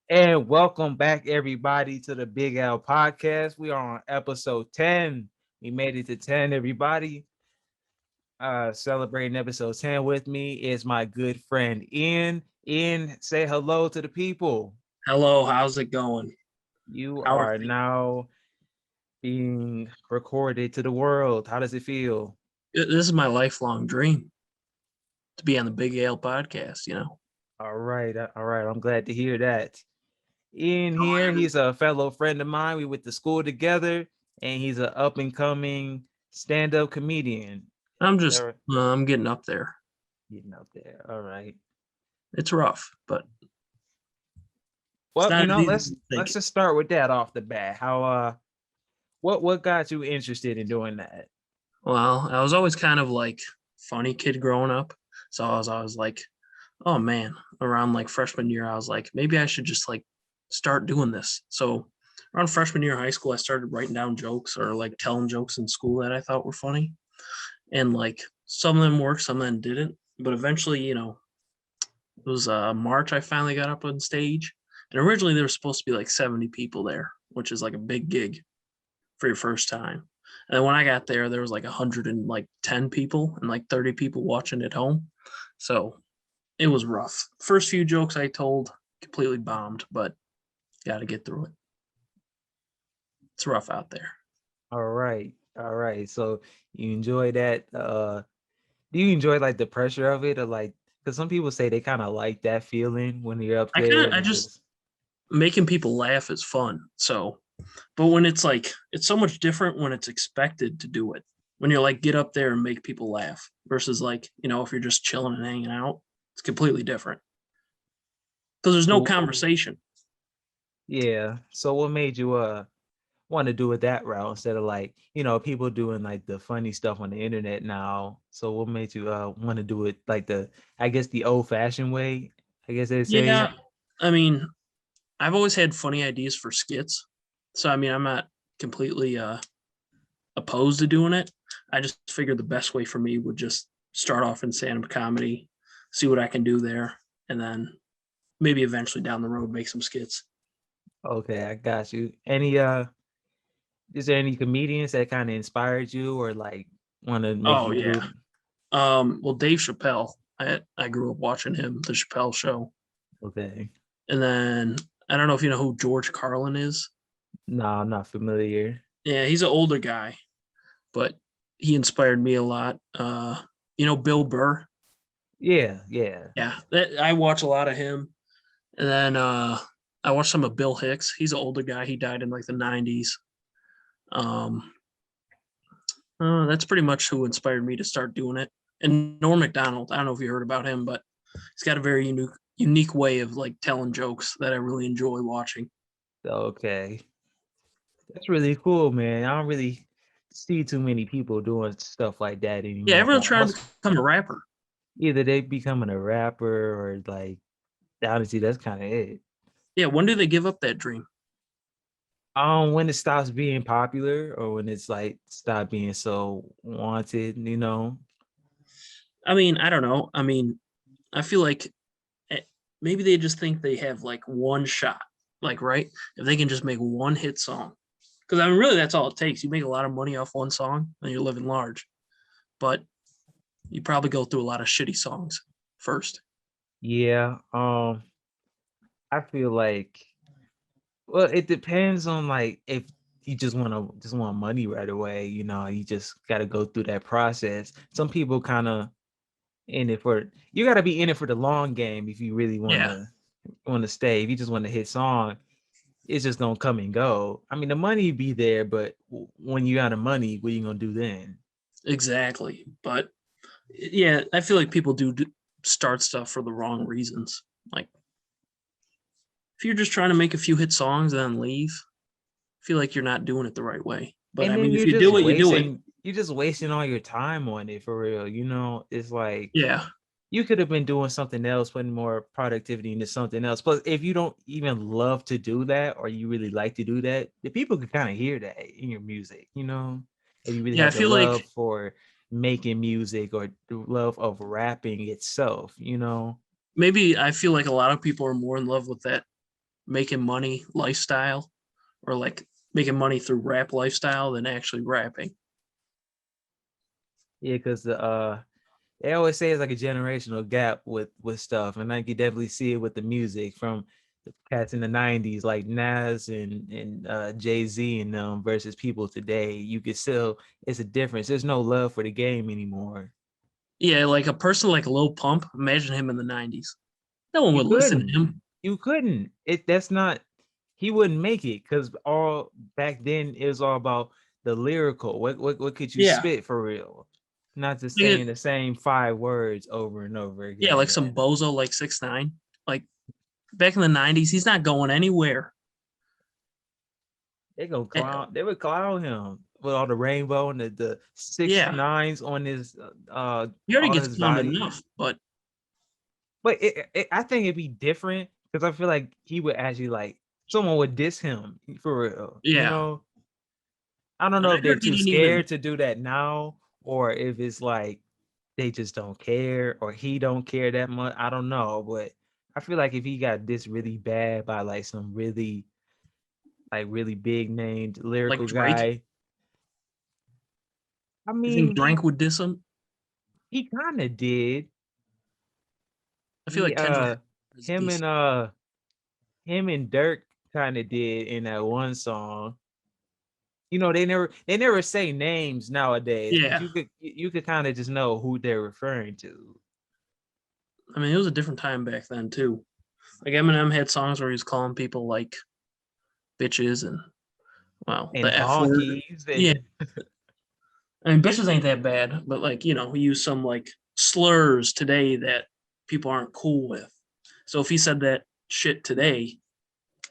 And welcome back, everybody, to the Big L podcast. We are on episode 10. We made it to 10, everybody. Celebrating episode 10 with me is my good friend Ian. Ian, say hello to the people. Hello, how's it going? You How are are things? now being recorded to the world. How does it feel? This is my lifelong dream to be on the Big Ale podcast. All right, all right. I'm glad to hear that. Ian Go here, ahead. he's a fellow friend of mine. We went to school together, and he's an up and coming stand-up comedian. I'm All just, right. I'm getting up there. Getting up there. All right. It's rough, but it's Well, not as easy as you let's think. just start with that off the bat. How what got you interested in doing that? Well, I was always kind of like funny kid growing up. So I was like, oh man, around like freshman year, I was like, maybe I should just like start doing this. So around freshman year of high school, I started writing down jokes or like telling jokes in school that I thought were funny. And like some of them worked, some of them didn't. But eventually, it was March I finally got up on stage. And originally there was supposed to be like 70 people there, which is like a big gig for your first time. And then when I got there, there was like 110 people and like 30 people watching at home. So it was rough. First few jokes I told completely bombed, but got to get through it. It's rough out there. All right. All right. So you enjoy that do you enjoy like the pressure of it, or like, because some people say they kind of like that feeling when you're up there and I it's just just making people laugh is fun. So, but when it's like, it's so much different when it's expected to do it. When you're like, get up there and make people laugh versus like, if you're just chilling and hanging out, it's completely different because there's no so conversation. yeah. So what made you want to do it that route instead of like, people doing like the funny stuff on the internet now? So what made you want to do it like the, I guess, the old fashioned way, I guess they say? Yeah. I mean, I've always had funny ideas for skits. So, I mean, I'm not completely opposed to doing it. I just figured the best way for me would just start off in stand up comedy, see what I can do there, and then maybe eventually down the road make some skits. Okay, I got you. Any is there any comedians that kind of inspired you or like want to make Oh you yeah. do? Well, Dave Chappelle. I grew up watching him, the Chappelle Show, Okay. and then I don't know if you know who George Carlin is. No, I'm not familiar. Yeah, he's an older guy, but he inspired me a lot. Bill Burr. Yeah, yeah. Yeah, I watch a lot of him, and then I watched some of Bill Hicks. He's an older guy. He died in like the '90s. Um, that's pretty much who inspired me to start doing it. And Norm Macdonald. I don't know if you heard about him, but he's got a very unique way of like telling jokes that I really enjoy watching. Okay. That's really cool, man. I don't really see too many people doing stuff like that Yeah, anymore. everyone's trying to Most become a rapper. either they becoming a rapper or like, honestly, that's kind of it. Yeah, when do they give up that dream? When it stops being popular or when it's like stop being so wanted. I mean, I don't know. I mean, I feel like eh, maybe they just think they have like one shot, like right? If they can just make one hit song, because I mean, really, that's all it takes. You make a lot of money off one song, and you're living large. But you probably go through a lot of shitty songs first. Yeah. I feel like, well, it depends on like if you just want money right away, you just got to go through that process. Some people kind of in it for you got to be in it for the long game if you really want Yeah, to stay. If you just want to hit song, it's just gonna come and go. I mean, the money be there, but when you out of money, what you gonna do then? exactly. But yeah, I feel like people do start stuff for the wrong reasons. Like if you're just trying to make a few hit songs and then leave, I feel like you're not doing it the right way. But And I then mean, if you do it, you do it. you're just wasting all your time on it for real. It's like Yeah. you could have been doing something else, putting more productivity into something else. Plus, if you don't even love to do that or you really like to do that, the people could kind of hear that in your music. If you really Yeah, I have the feel love like for making music or the love of rapping itself. maybe I feel like a lot of people are more in love with that making money lifestyle or like making money through rap lifestyle than actually rapping. Yeah, because they always say it's like a generational gap with stuff, and I can definitely see it with the music from the cats in the '90s, like Nas and Jay-Z and them, versus people today. You can still, it's a difference. There's no love for the game anymore. Yeah, like a person like Lil Pump, imagine him in the 90s. No one You would listen to couldn't. him. You couldn't. That's not. He wouldn't make it because all back then it was all about the lyrical. What could you Yeah. spit for real? Not just Like, saying the same 5 words over and over yeah, again. like some bozo like 6ix9ine. Like back in the 90s, he's not going anywhere. They gonna Eh, clown. They would clown him with all the rainbow and the six Yeah, nines on his he already all gets his clowned body. enough, but But I think it'd be different because I feel like he would actually like someone would diss him for real. You yeah. know, I don't And know I if they're heard he too didn't even, scared to do that now or if it's like they just don't care or he don't care that much. I don't know, but I feel like if he got this really bad by like some really big named like lyrical Drake. guy. I You think mean, Drake would diss him? he kind of did. I feel He like Kendrick is him decent. and him and Dirk kind of did in that one song. You know, they never say names nowadays, but Yeah. you could kind of just know who they're referring to. I mean, it was a different time back then too. Like Eminem had songs where he was calling people like bitches and well, And the F word. donkeys Yeah. and I mean, bitches ain't that bad, but like, he used some like slurs today that people aren't cool with. So if he said that shit today,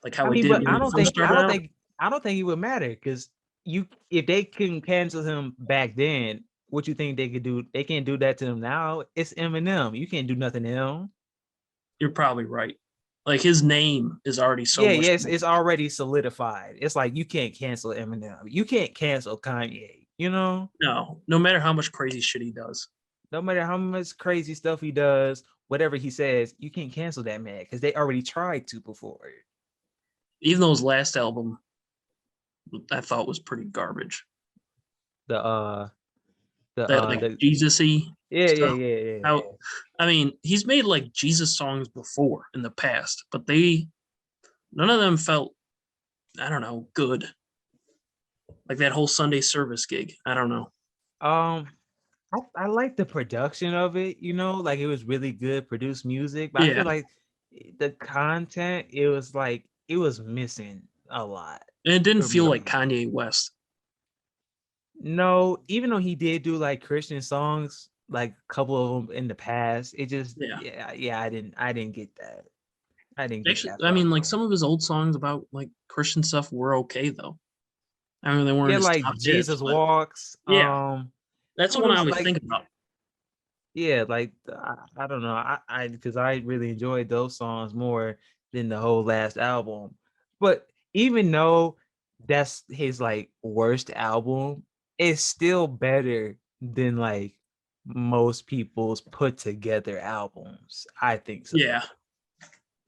like I how he mean, did but when he first started out, I don't think it would matter because you if they couldn't cancel him back then, what you think they could do? They can't do that to him now. It's Eminem. You can't do nothing to him. you're probably right. Like his name is already so Yeah, much. yes, it's already solidified. It's like you can't cancel Eminem. You can't cancel Kanye. You know, No matter how much crazy shit he does. no matter how much crazy stuff he does, whatever he says, you can't cancel that man because they already tried to before. Even though his last album I thought was pretty garbage. The That like the Jesus-y yeah yeah stuff. yeah yeah. How I mean, he's made like Jesus songs before in the past, but they none of them felt, I don't know, good. Like that whole Sunday service gig. I don't know. Um, I like the production of it. You know, like it was really good produced music, but I Yeah. feel like the content it was like it was missing a lot And it didn't for feel like me. Kanye West. No, even though he did do like Christian songs, like a couple of them in the past, it just Yeah. yeah, I didn't get that. I didn't get Actually, that I from mean, like him. some of his old songs about like Christian stuff were okay though. I mean, they weren't Yeah, his like top hits, Jesus but Walks. yeah, that's Some the of one I those always like think about. yeah, like I don't know. I because I really enjoyed those songs more than the whole last album. But even though that's his like worst album, it's still better than like most people's put together albums. I think so. Yeah,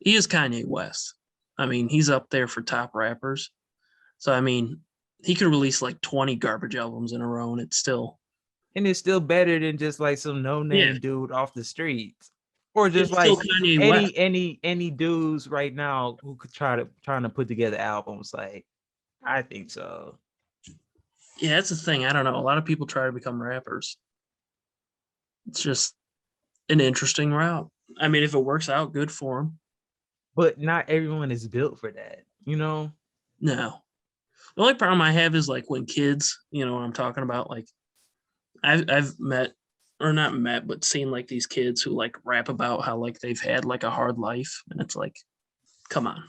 he is Kanye West. I mean, he's up there for top rappers. So I mean, he could release like 20 garbage albums in a row, and it's still And it's still better than just like some yeah, no-name dude off the streets. Or just it's still like Kanye West. any dudes right now who could trying to put together albums. Like I think so. Yeah, that's the thing. I don't know. A lot of people try to become rappers. It's just an interesting route. I mean, if it works out, good for him. But not everyone is built for that, you know? No, the only problem I have is like when kids, what I'm talking about. Like I've met or not met, but seen like these kids who like rap about how like they've had like a hard life, and it's like, come on.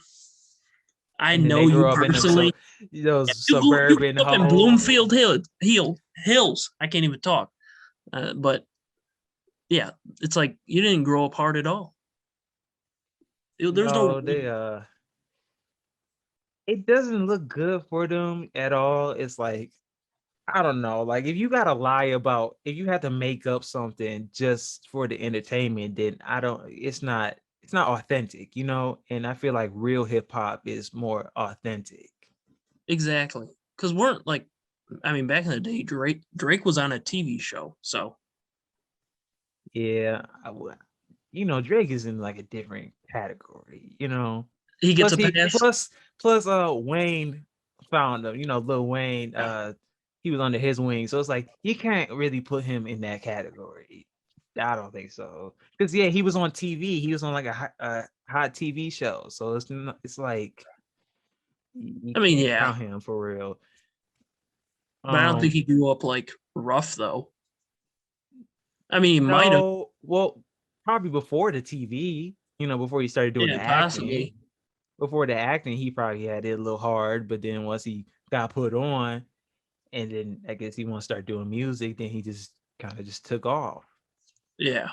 I And then know they you grow up in them personally. those You suburban grew up in homes. Bloomfield Hills. I can't even talk. But yeah, it's like you didn't grow up hard at all. There's no. No, they it doesn't look good for them at all. It's like I don't know. Like if you gotta lie about if you have to make up something just for the entertainment, then I don't it's not it's not authentic, you know. And I feel like real hip hop is more authentic. Exactly. Because weren't like, I mean, back in the day, Drake was on a TV show, so Yeah, you know, Drake is in like a different category, you know. he gets Plus a he pass. plus Wayne found him, you know, Lil Wayne, Yeah. he was under his wing. So it's like you can't really put him in that category. I don't think so. Because yeah, he was on TV. He was on like a hot TV show. So it's like you I mean, can't yeah, count him for real. but I don't think Um he grew up like rough though. I mean, he might have. no, well, probably before the TV, you know, before he started doing Yeah, the acting. possibly. Before the acting, he probably had it a little hard, but then once he got put on, and then I guess he want to start doing music, then he just kind of just took off. Yeah,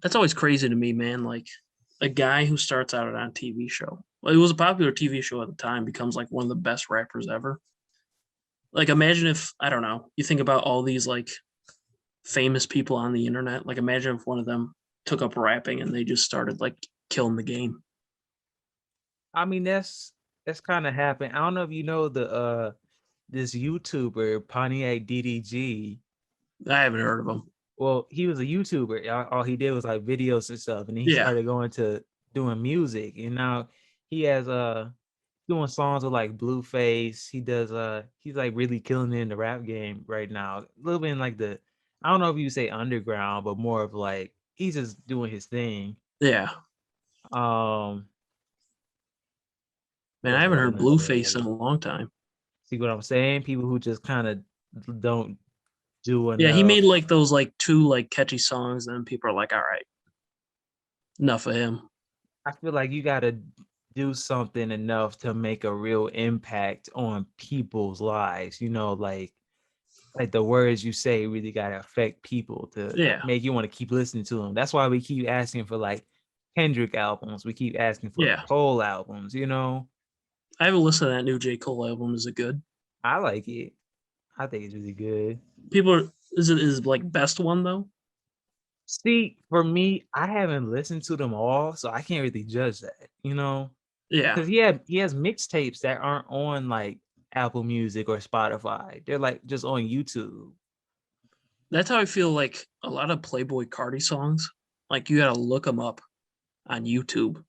that's always crazy to me, man. Like a guy who starts out on a TV show. Well, it was a popular TV show at the time, becomes like one of the best rappers ever. Like, imagine if I don't know. You think about all these like famous people on the internet. Like, imagine if one of them took up rapping and they just started like killing the game. I mean, that's kind of happened. I don't know if you know the this YouTuber Pontiac DDG. I haven't heard of them. Well, he was a YouTuber. All he did was like videos and stuff, and then he Yeah, started going to doing music, and now he has doing songs with like Blueface. He does he's like really killing it in the rap game right now. A little bit in like the, I don't know if you say underground, but more of like he's just doing his thing. yeah. Um, Man, I what's haven't what I heard gonna Blueface say? in a long time. See what I'm saying? People who just kind of don't do Yeah, he enough. made like those like two like catchy songs, and then people are like, all right, enough of him. I feel like you gotta do something enough to make a real impact on people's lives. You know, like the words you say really gotta affect people to Yeah, make you want to keep listening to them. That's why we keep asking for like Kendrick albums. We keep asking for yeah. Cole albums. You know, I haven't listened to that new J. Cole album. Is it good? I like it. I think it's really good. People are, is like best one though? See, for me, I haven't listened to them all, so I can't really judge that. You know, Yeah. because he has mixtapes that aren't on like Apple Music or Spotify. They're like just on YouTube. That's how I feel like a lot of Playboy Cardi songs. Like you gotta look them up on YouTube.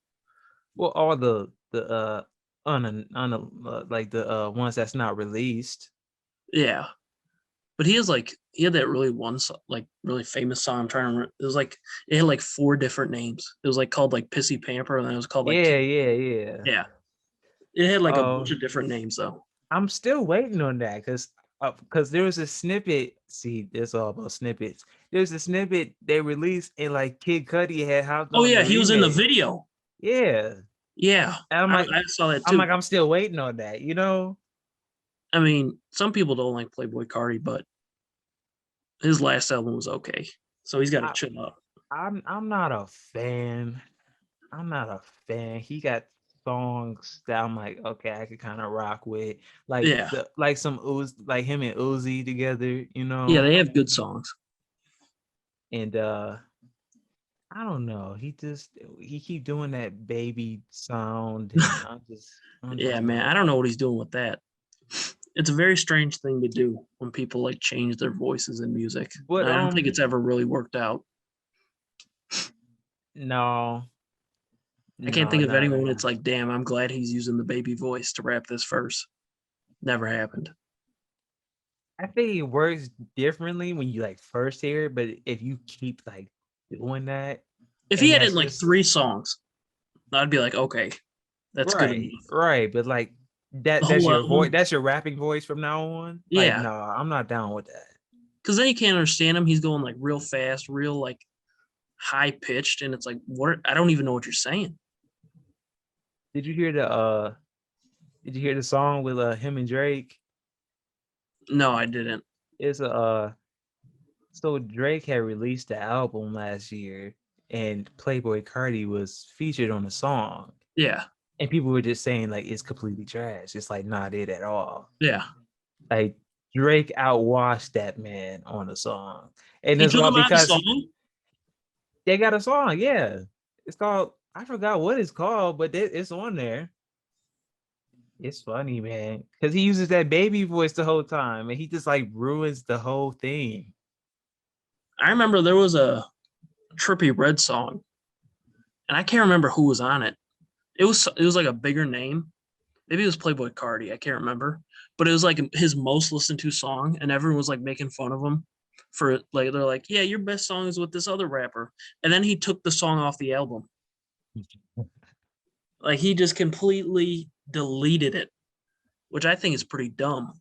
Well, all the like the ones that's not released. Yeah. But he had that really like really famous song. I'm trying to remember. It was like it had like four different names. It was like called like Pissy Pamper, and then it was called like Yeah, yeah, yeah. Yeah. It had like a bunch Oh, of different names though. I'm still waiting on that because there was a snippet. See, it's all about snippets. There's a snippet they released and like Kid Cudi had hopped Oh on yeah, the he was in the remix. video. Yeah, Yeah. and I saw that I'm like, too. I'm still waiting on that. You know, I mean, some people don't like Playboy Cardi, but his last album was okay. So he's got to I, chill out. I'm not a fan. I'm not a fan. He got songs that I'm like, okay, I could kind of rock with, like Yeah. some Uzi, like him and Uzi together, you Yeah, know. they have good songs. And I don't know. He keep doing that baby sound, and I'm Yeah, just man. like, I don't know what he's doing with that. It's a very strange thing to do when people like change their voices in music. but I don't think it's ever really worked out. no, I can't no, think of not anyone. It's like, damn, I'm glad he's using the baby voice to rap this verse. Never happened. I think it works differently when you like first hear it, but if you keep like doing that, If he and had it in that's like just three songs, I'd be like, okay, that's good right, enough. right. But like The that's whole your voice, album, that's your rapping voice from now on. Like, yeah, no, I'm not down with that. because then you can't understand him. He's going like real fast, real like high pitched, and it's like, what? I don't even know what you're saying. Did you hear the song with him and Drake? No, I didn't. It's a so Drake had released the album last year, and Playboy Cardi was featured on the song, Yeah, and people were just saying like it's completely trash. It's like not it at all. yeah. Like Drake outwashed that man on the song, and He it's took all him out of the because song. They got a song, yeah. It's called, I forgot what it's called, but it's on there. It's funny, man, because he uses that baby voice the whole time, and he just like ruins the whole thing. I remember there was a Trippy Red song, and I can't remember who was on it. It was like a bigger name. Maybe it was Playboy Cardi. I can't remember, but it was like his most listened to song, and everyone was like making fun of him for like they're like, yeah, your best song is with this other rapper, and then he took the song off the album. Like he just completely deleted it, which I think is pretty dumb.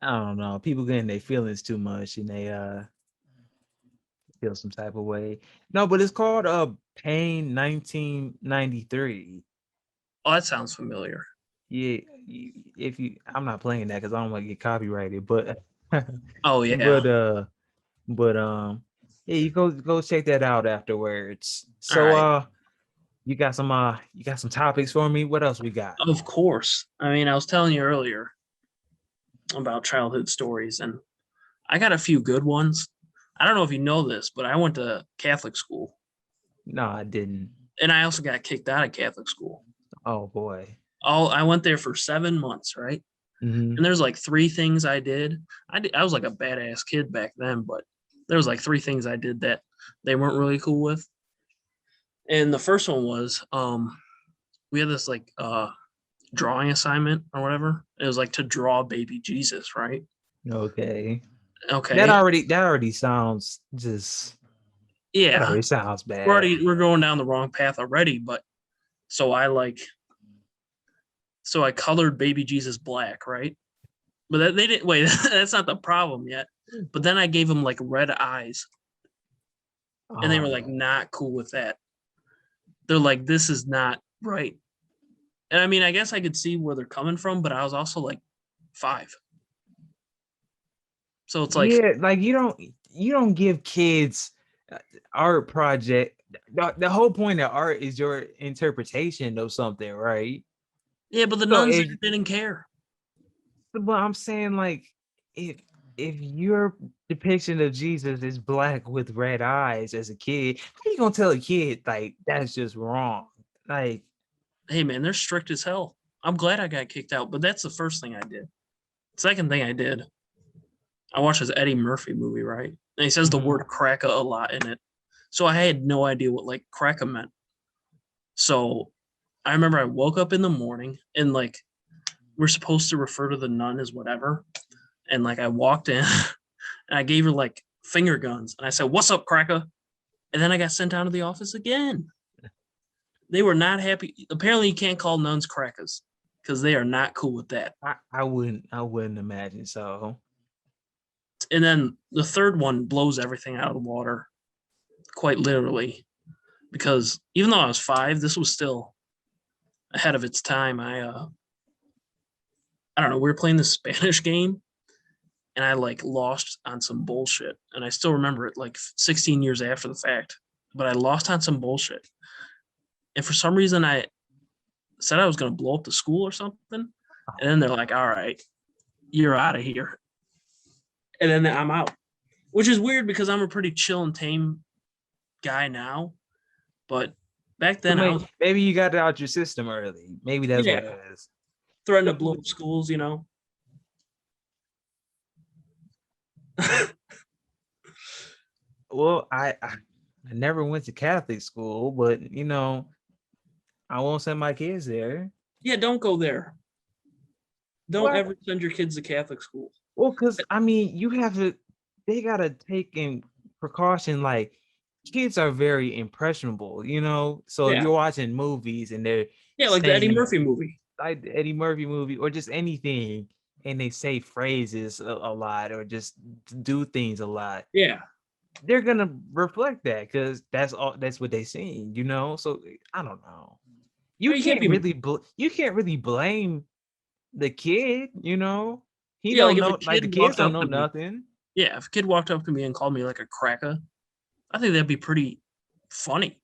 I don't know. People getting their feelings too much, and they feel some type of way. No, but it's called Pain 1993. Oh, that sounds familiar. Yeah, if you, I'm not playing that because I don't want to get copyrighted, but Oh yeah. but but yeah, you go check that out afterwards. All So right. you got some topics for me? What else we got? Of course. I mean, I was telling you earlier about childhood stories, and I got a few good ones. I don't know if you know this, but I went to Catholic school, No, I didn't. and I also got kicked out of Catholic school. Oh boy. I went there for 7 months, right? Hmm. And there's like three things I did. I was like a badass kid back then, but there was like three things I did that they weren't really cool with. And the first one was we had this like drawing assignment or whatever. It was like to draw baby Jesus, right? Okay. Okay. That already sounds just that Yeah. already sounds bad. We're going down the wrong path already, but so I colored baby Jesus black, right? But they didn't wait, that's not the problem yet. But then I gave him like red eyes, and they were like Oh, not cool with that. They're like, this is not right. And I mean, I guess I could see where they're coming from, but I was also like 5. So it's like, yeah, like you don't give kids art project. The whole point of art is your interpretation of something, right? yeah, but the So nuns if, there didn't care. but I'm saying like if if your depiction of Jesus is black with red eyes as a kid, how you gonna tell a kid like that's just wrong? Like, Hey man, they're strict as hell. I'm glad I got kicked out, but that's the first thing I did. Second thing I did, I watched this Eddie Murphy movie, right? And he says the mhm. word cracker a lot in it. So I had no idea what like cracker meant. So I remember I woke up in the morning and like we're supposed to refer to the nun as whatever. And like I walked in and I gave her like finger guns and I said, "What's up, cracker?" And then I got sent down to the office again. They were not happy. Apparently, you can't call nuns crackers because they are not cool with that. I wouldn't imagine so. And then the third one blows everything out of the water, quite literally, because even though I was 5, this was still ahead of its time. I don't know. We were playing this Spanish game, and I like lost on some bullshit, and I still remember it like 16 years after the fact. But I lost on some bullshit, and for some reason I said I was going to blow up the school or something, and then they're like, "All right, you're out of here," and then I'm out, which is weird because I'm a pretty chill and tame guy now, but back So then I was, maybe you got it out your system early. Maybe that's what yeah, it is. threatening to blow up schools. Well, I never went to Catholic school, but I won't send my kids there. Yeah, don't go there. Don't What? ever send your kids to Catholic school. Well, because I mean, they gotta take in precaution. Like kids are very impressionable. So if Yeah, you're watching movies and they're yeah, like the Eddie saying Murphy movie. like the Eddie Murphy movie or just anything, and they say phrases a lot or just do things a lot, Yeah, they're gonna reflect that because that's what they seen. So I don't know. I mean, you can't be. You can't really blame the kid. He Yeah, like don't if a know, like kid the kids walked don't up know to me. nothing. Yeah, if a kid walked up to me and called me like a cracker, I think that'd be pretty funny.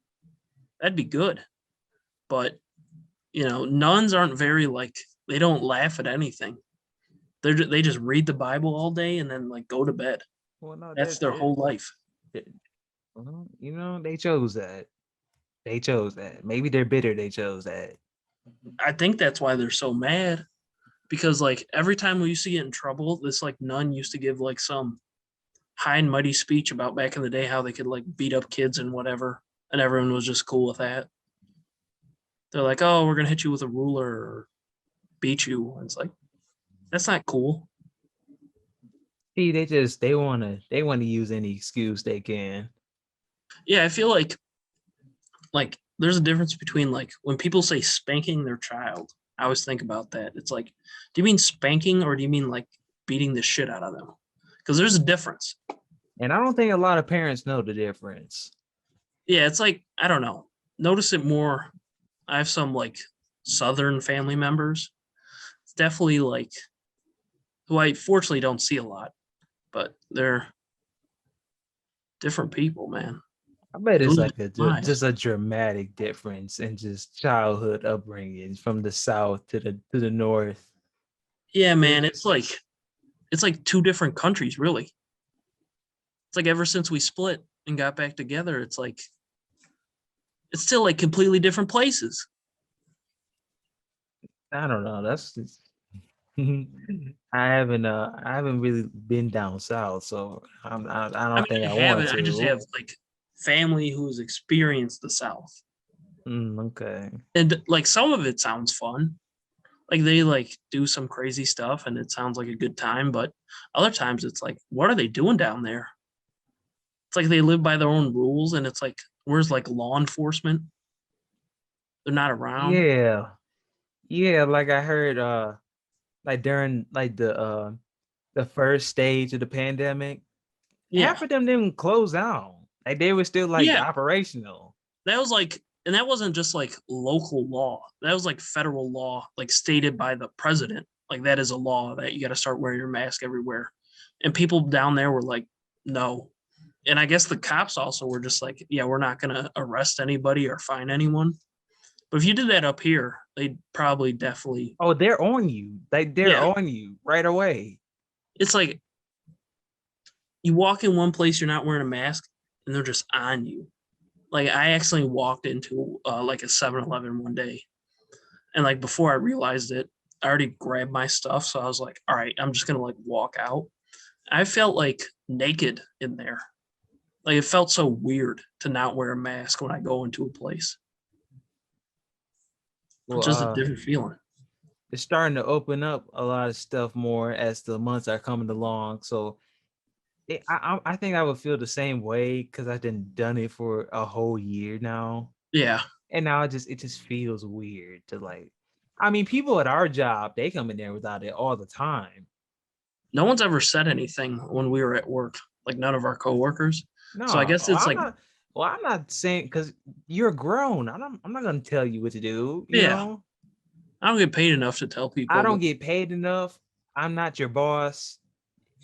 That'd be good. But nuns aren't very like they don't laugh at anything. They just read the Bible all day and then like go to bed. Well, no, That's their whole life. Well, they chose that. They chose that. Maybe they're bitter they chose that. I think that's why they're so mad, because like every time we used to get in trouble, this like nun used to give like some high and mighty speech about back in the day how they could like beat up kids and whatever, and everyone was just cool with that. They're like, "Oh, we're gonna hit you with a ruler or beat you." And it's like, that's not cool. See, they wanna use any excuse they can. Yeah, I feel like there's a difference between like when people say spanking their child. I always think about that. It's like, do you mean spanking or do you mean like beating the shit out of them? Because there's a difference. And I don't think a lot of parents know the difference. Yeah, it's like, I don't know. Notice it more. I have some like Southern family members. It's definitely like who I fortunately don't see a lot, but they're different people, man. I bet They it's live like lives. just a dramatic difference in just childhood upbringing from the south to the north. Yeah, It's man. just It's like two different countries, really. It's like ever since we split and got back together, it's like it's still like completely different places. I don't know. That's just I haven't really been down south, so I I don't mean, think I I want haven't. I just to. have like family who's experienced the South, Okay. and like some of it sounds fun. Like they like do some crazy stuff, and it sounds like a good time. But other times, it's like, what are they doing down there? It's like they live by their own rules, and it's like, where's like law enforcement? They're not around. Yeah. Yeah, like I heard like during like the first stage of the pandemic, Yeah, half of them didn't close down. Like they were still like yeah. operational. That was like, and that wasn't just like local law. That was like federal law, like stated by the president. Like that is a law that you got to start wearing your mask everywhere. And people down there were like, no. And I guess the cops also were just like, yeah, we're not going to arrest anybody or fine anyone. But if you did that up here, they'd probably definitely, Oh, they're on you. Like they're yeah. on you right away. It's like you walk in one place, you're not wearing a mask, and they're just on you. Like I accidentally walked into like a 7-Eleven one day, and like before I realized it, I already grabbed my stuff. So I was like, all right, I'm just gonna like walk out. I felt like naked in there. Like it felt so weird to not wear a mask when I go into a place. It's Well, just a different feeling. it's starting to open up a lot of stuff more as the months are coming along. So I think I would feel the same way because I've been done it for a whole year now, Yeah. and now it just feels weird to like. I mean, people at our job they come in there without it all the time. No one's ever said anything when we were at work, like none of our coworkers. So I No, guess it's I'm like, not. Well, I'm not saying because you're grown. I'm not gonna tell you what to do. yeah, I don't get paid enough to tell I people, don't but get paid enough. I'm not your boss.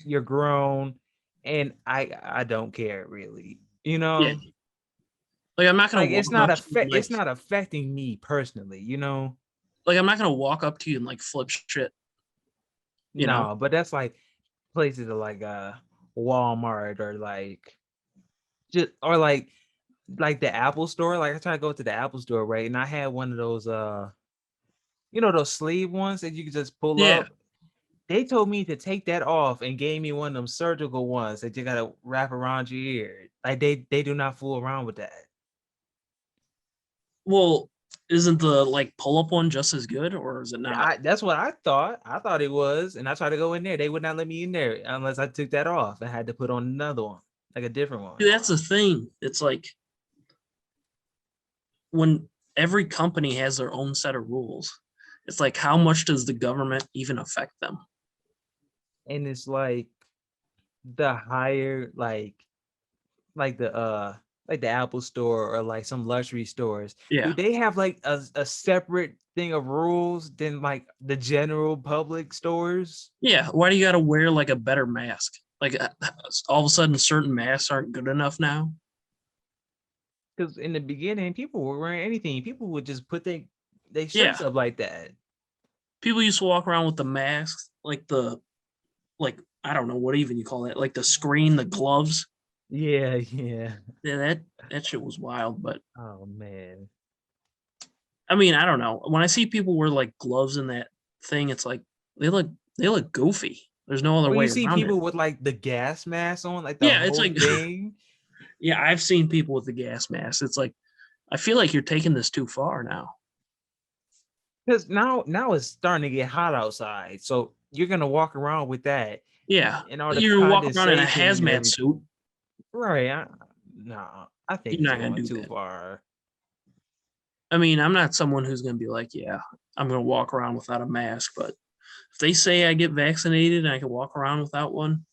You're grown, and I don't care really. yeah, like I'm not gonna Like walk up to you and it's not affecting me personally. like I'm not gonna walk up to you and like flip shit, you know? No, but that's like places like Walmart or like just or like the Apple store. Like I tried to go to the Apple store, right? And I had one of those those sleeve ones that you could just pull Yeah. up. They told me to take that off and gave me one of them surgical ones that you gotta wrap around your ear. Like they do not fool around with that. Well, isn't the like pull up one just as good, or is it not? That's what I thought. I thought it was, and I tried to go in there. They would not let me in there unless I took that off and had to put on another one, like a different one. See, that's the thing. It's like when every company has their own set of rules, it's like how much does the government even affect them? And it's the higher like the Apple store or like some luxury stores, do Yeah. they have like a separate thing of rules than like the general public stores? Yeah. Why do you got to wear like a better mask? Like all of a sudden, certain masks aren't good enough now. Because in the beginning, people were wearing anything. People would just put they Yeah. shirts up like that. People used to walk around with the masks, like the, like, I don't know what even you call it, like the screen, the gloves. Yeah, yeah. Yeah, that shit was wild. But Oh man. I mean, I don't know. When I see people wear like gloves in that thing, it's like they look they look goofy. There's no other Or you way see around it. people with like the gas mask on, like the Yeah, it's whole like thing. yeah, I've seen people with the gas mask. It's like I feel like you're taking this too far now. Because now it's starting to get hot outside. So you're gonna walk around with that Yeah, and all the you're walking around in a condensation and hazmat everything. suit. Right. No, I think You're it's not gonna going do too that. far. I mean, I'm not someone who's gonna be like, yeah, I'm gonna walk around without a mask. But if they say I get vaccinated and I can walk around without one,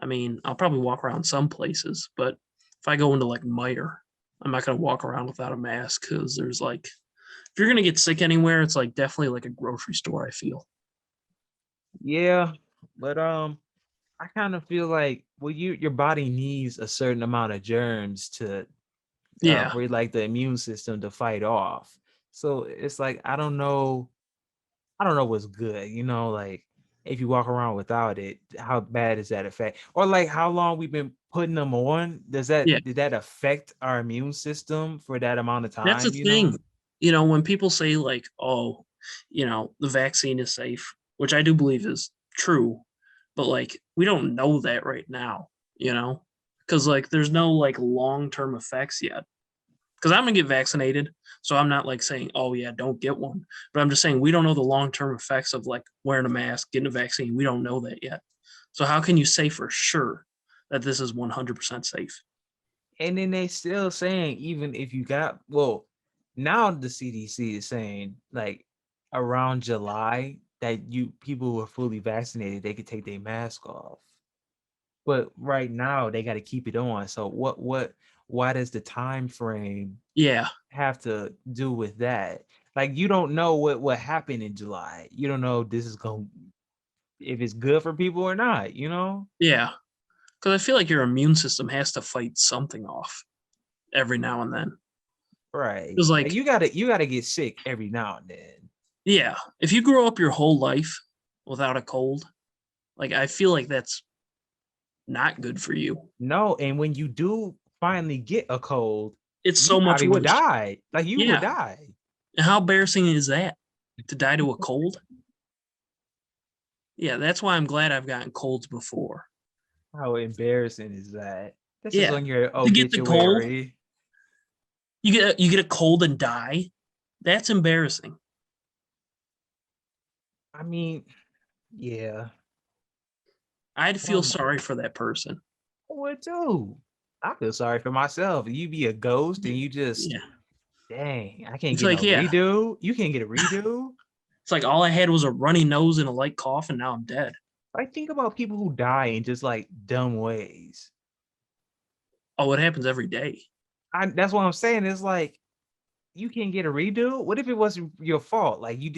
I mean, I'll probably walk around some places. But if I go into like Meyer, I'm not gonna walk around without a mask because there's like, if you're gonna get sick anywhere, it's like definitely like a grocery store. I feel. Yeah, but I kind of feel like well, your body needs a certain amount of germs to Yeah, for like the immune system to fight off. So it's like I don't know what's good, like if you walk around without it, how bad is that effect? Or like how long we've been putting them on? yeah. Did that affect our immune system for that amount of That's the time? thing. When people say like, "Oh, the vaccine is safe," which I do believe is true, but like we don't know that right now, because like there's no like long-term effects yet. Because I'm gonna get vaccinated, so I'm not like saying, "Oh yeah, don't get one," but I'm just saying we don't know the long-term effects of like wearing a mask, getting a vaccine. We don't know that yet. So how can you say for sure that this is 100% safe? And then they still saying even if you got well, now the CDC is saying like around July that you people who are fully vaccinated, they could take their mask off. But right now they got to keep it on. So why does the time frame Yeah, have to do with that? Like you don't know what happened in July. You don't know if this is going if it's good for people or not? yeah. Because I feel like your immune system has to fight something off every now and then. Right. Because, Like like, you gotta get sick every now and then. yeah, if you grow up your whole life without a cold, like, I feel like that's not good for you. No, and when you do finally get a cold, It's you so much probably would worse. die. Like you would Yeah. die. And how embarrassing is that to die to a cold? Yeah, that's why I'm glad I've gotten colds before. How embarrassing is that? This is Yeah. on your To get the cold, obituary. you get a cold and die. That's embarrassing. I mean, yeah. I'd Oh feel my, sorry for that person. what do? I feel sorry for myself. You be a ghost and you just, Yeah. dang, I can't It's get like, no yeah, redo. You can't get a redo. it's like all I had was a runny nose and a light cough, and now I'm dead. Like think about people who die in just like dumb ways. Oh, it happens every day. That's what I'm saying. It's like you can't get a redo. What if it wasn't your fault? Like you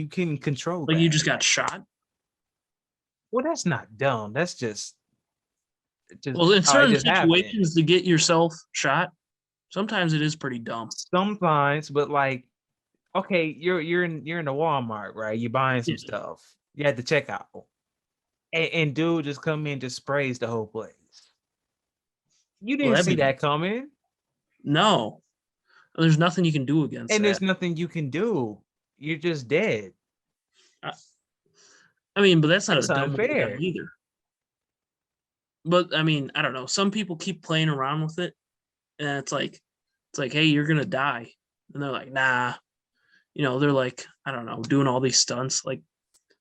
couldn't control Like you that. just got shot. Well, that's not dumb. That's just Well, in how it certain just happened. situations, to get yourself shot, sometimes it is pretty dumb. Sometimes, but like, okay, you're in the Walmart, right? You're buying Yeah. some stuff. You had to check out, and dude just come in, just sprays the whole place. You Well, didn't that'd see be that coming, no. There's nothing you can do against and that. there's nothing you can do. You're just dead. I, I mean, but that's not a That's dumb way to die unfair. either. But I mean, I don't know. Some people keep playing around with it, and it's like, hey, you're gonna die, and they're like, nah. They're like, I don't know, doing all these stunts, like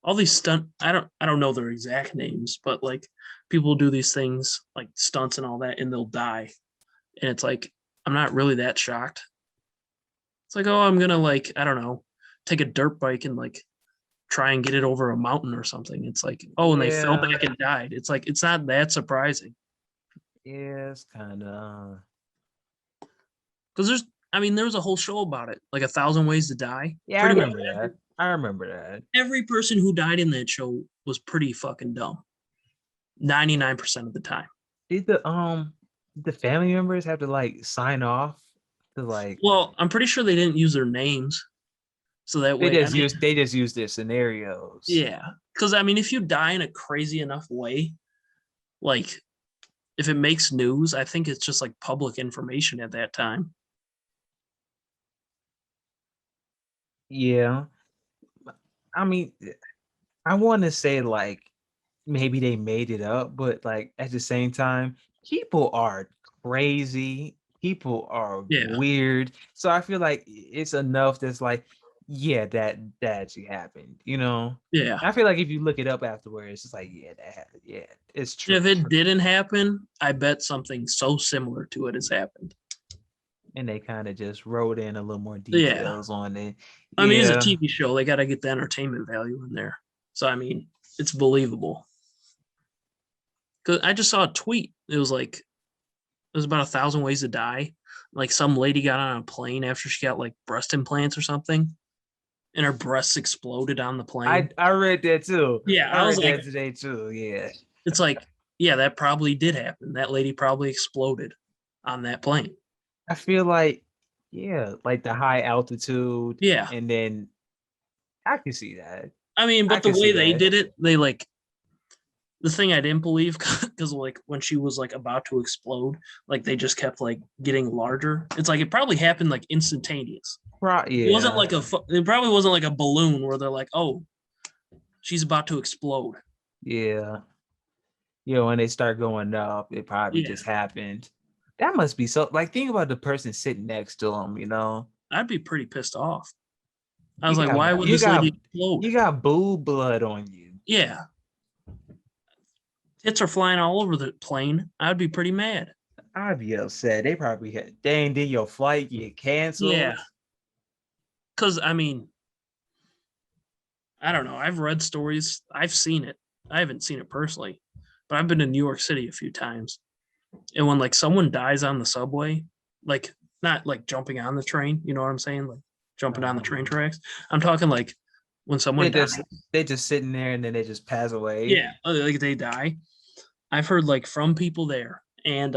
all these stunt. I don't know their exact names, but like people do these things like stunts and all that, and they'll die. And it's like I'm not really that shocked. It's like, oh, I'm gonna like, I don't know, take a dirt bike and like try and get it over a mountain or something. It's like, oh, and they fell Yeah, back and died. It's like it's not that surprising yeah, it's kind of. because there was a whole show about it, like 1,000 Ways to Die. Yeah, I Pretty much remember that. I remember that. every person who died in that show was pretty fucking dumb. 99% of the time. Did the family members have to like sign off to like Well, I'm pretty sure they didn't use their names, so that way, I mean, they just use their scenarios. yeah, because I mean, if you die in a crazy enough way, like if it makes news, I think it's just like public information at that time. Yeah. I mean, I want to say like maybe they made it up, but like at the same time, people are crazy. People are Yeah. weird. So I feel like it's enough that's like, yeah, that actually happened, you know? Yeah. I feel like if you look it up afterwards, it's like, yeah, that happened. Yeah, it's And if true. it didn't happen, I bet something so similar to it has happened. And they kind of just wrote in a little more Yeah. details on it. I mean, it's a Yeah. TV show. They got to get the entertainment value in there. So, I mean, it's believable. Because I just saw a tweet. It was like, it was about 1,000 ways to die. Like some lady got on a plane after she got like breast implants or something, and her breasts exploded on the plane. I read that too. Yeah, I I was read like, that today too. Yeah. it's like, yeah, that probably did happen. That lady probably exploded on that plane. I feel like, yeah, like the high altitude, Yeah. and then I can see that. I mean, I but the can see way they that. did it, they like the thing I didn't believe because like when she was like about to explode, like they just kept like getting larger. It's like it probably happened like instantaneous. It wasn't Yeah, like it probably wasn't like a balloon where they're like, oh, she's about to explode. yeah. You know, when they start going up, it probably Yeah, just happened. That must be so. Like, think about the person sitting next to him. You know, I'd be pretty pissed off. I you was like, got why would you this lady got explode? you got boob blood on you. Yeah, tits are flying all over the plane. I'd be pretty mad. I'd be upset. They probably had. Dang, did your flight get Yeah, canceled? because I mean, I don't know. I've read stories. I've seen it. I haven't seen it personally, but I've been to New York City a few times. And when like someone dies on the subway, like not like jumping on the train, you know what I'm saying? Like jumping on the train Um, tracks. I'm talking like when they someone dies. just they just sitting there and then they just pass away. Yeah, like they die. I've heard like from people there and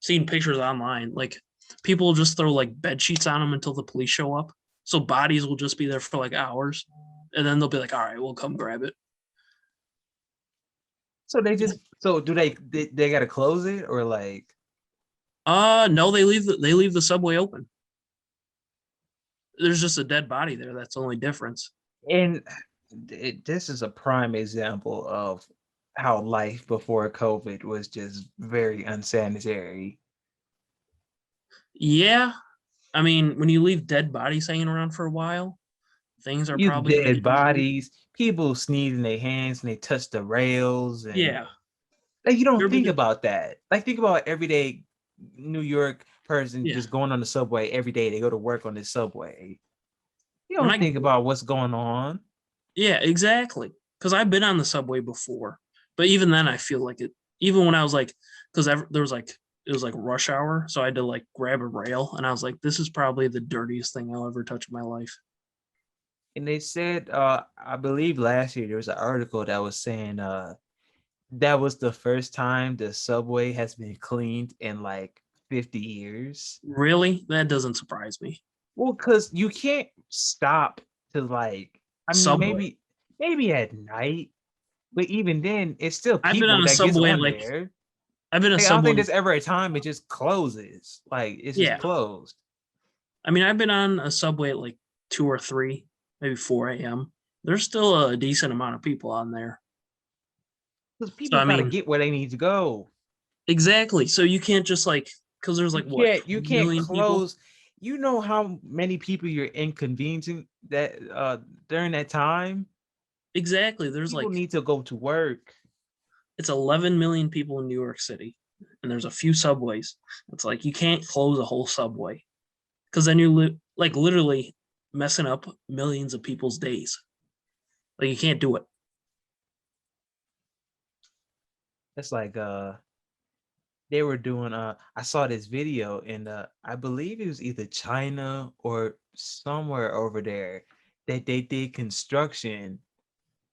seen pictures online. Like people just throw like bed sheets on them until the police show up. So bodies will just be there for like hours, and then they'll be like, "All right, we'll come grab it." So so do they gotta close it or like No, they leave the subway open. There's just a dead body there. That's the only difference. and this is a prime example of how life before COVID was just very unsanitary. Yeah, I mean, when you leave dead bodies hanging around for a while, things are You probably going to dead get weird. bodies, people sneeze in their hands and they touch the rails and Yeah. like you You don't ever think been about that. Like think about everyday New York person yeah. just going on the subway every day. They go to work on the subway. You When don't I think about what's going on. yeah, exactly. Because I've been on the subway before, but even then, I feel like it. Even when I was like, because there was like it was like rush hour, so I had to like grab a rail, and I was like, this is probably the dirtiest thing I'll ever touch in my life. And they said, I believe last year there was an article that was saying that was the first time the subway has been cleaned in like 50 years. Really, that doesn't surprise me. Well, because you can't stop to like, I mean, Subway. maybe at night, but even then, it's still I've been people on a that gets subway on like there. I've been a Like, I don't think subway. there's ever a time it just closes. Like it's just Yeah, closed. I mean, I've been on a subway at like 2 or 3, maybe 4 a.m. There's still a decent amount of people on there. Because So people I gotta mean, get where they need to go. exactly. So you can't just like because there's like what You 20 can't million people. close. You know how many people you're inconveniencing that during that time? Exactly. There's People like need to go to work. it's 11 million people in New York City, and there's a few subways. It's like you can't close a whole subway because then you're like literally messing up millions of people's days. Like you can't do it. It's like they were doing I saw this video in I believe it was either China or somewhere over there that they did construction.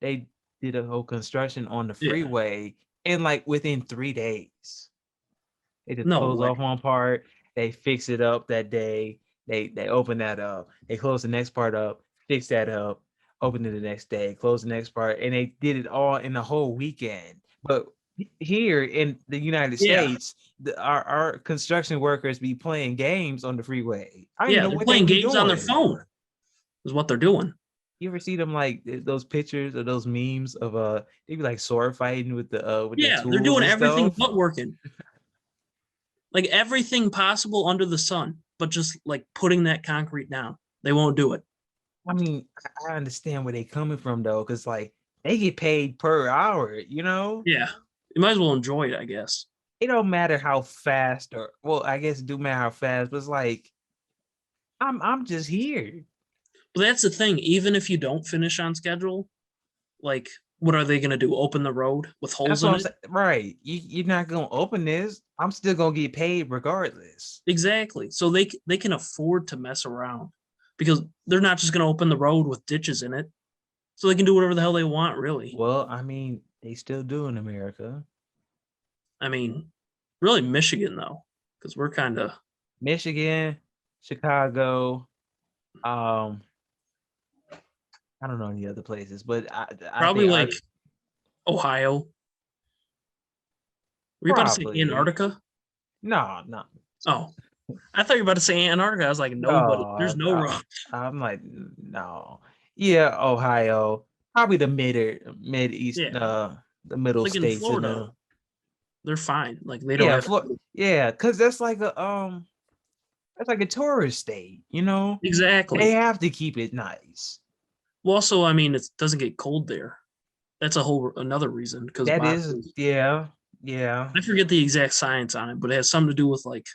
They did a whole construction on the Yeah. freeway in like within 3 days. They just No close way. off one part, they fix it up that day, they open that up, they close the next part up, fix that up, open it the next day, close the next part, and they did it all in the whole weekend. But here in the United Yeah, States, our construction workers be playing games on the freeway. I don't even yeah, know they're what they playing be games on their doing. phone. Is what they're doing. You ever see them like those pictures or those memes of they be like sword fighting with their Yeah, they're tools doing and everything stuff? but working. Like everything possible under the sun, but just like putting that concrete down. They won't do it. I mean, I understand where they coming from though, because like they get paid per hour, you know? Yeah, you might as well enjoy it, I guess. It don't matter how fast or well, I guess it do matter how fast, but it's like I'm just here. But that's the thing. Even if you don't finish on schedule, like, what are they going to do? Open the road with That's holes what in I'm it? saying. Right. You're not gonna open this. I'm still gonna get paid regardless. Exactly. So they can afford to mess around because they're not just going to open the road with ditches in it. So they can do whatever the hell they want, really. Well, I mean, they still do in America. I mean, really Michigan though, because we're kind of Michigan, Chicago, um, I don't know any other places, but I probably think like Ohio. Were you about to say probably Antarctica? no, no, Oh, I thought you were about to say Antarctica. I was like, nobody. There's no. no road. I'm like, no. Yeah, Ohio, probably the mid east, Yeah, the middle like in states in Florida, the they're fine. Like they don't yeah, have to. yeah, because that's like a tourist state, you know? They Exactly. have to keep it nice. Well, also, I mean, it doesn't get cold there. That's a whole another reason because That is, boxes. yeah, yeah. I forget the exact science on it, but it has something to do with like,